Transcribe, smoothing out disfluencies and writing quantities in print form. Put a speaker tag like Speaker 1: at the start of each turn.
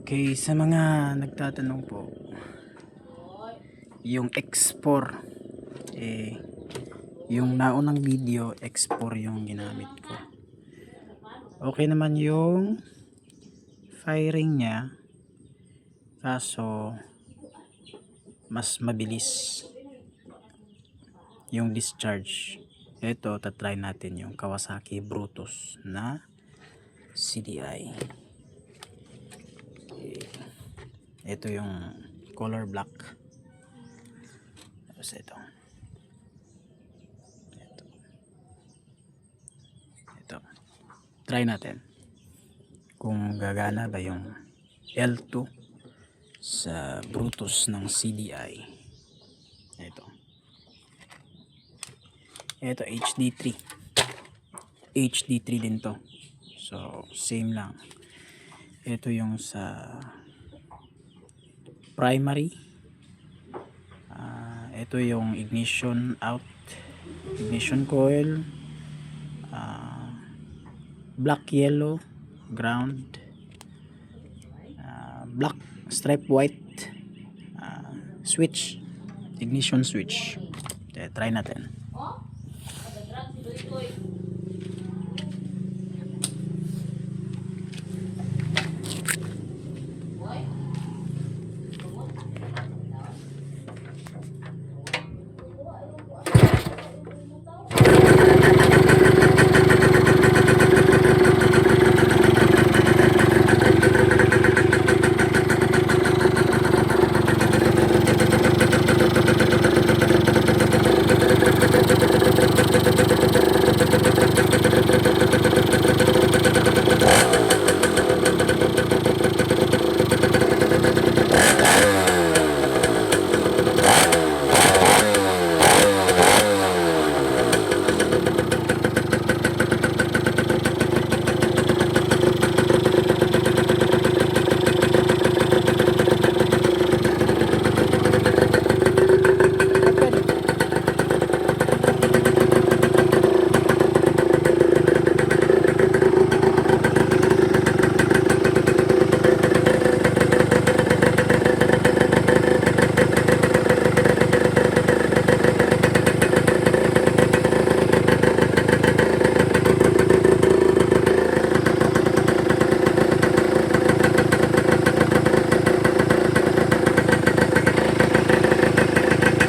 Speaker 1: Okay, sa mga nagtatanong po, yung X4, yung naunang video, X4 yung ginamit ko. Okay naman yung firing niya, kaso mas mabilis yung discharge. Ito, tatry natin yung Kawasaki Brutus na CDI. Ito yung color black. Tapos ito. Try natin kung gagana ba yung L2 sa Brutus ng CDI. Ito HD3. HD3 din to. So same lang. Ito yung sa primary. Ito yung ignition out, ignition coil, black yellow ground, black stripe white, switch, ignition switch. Try natin.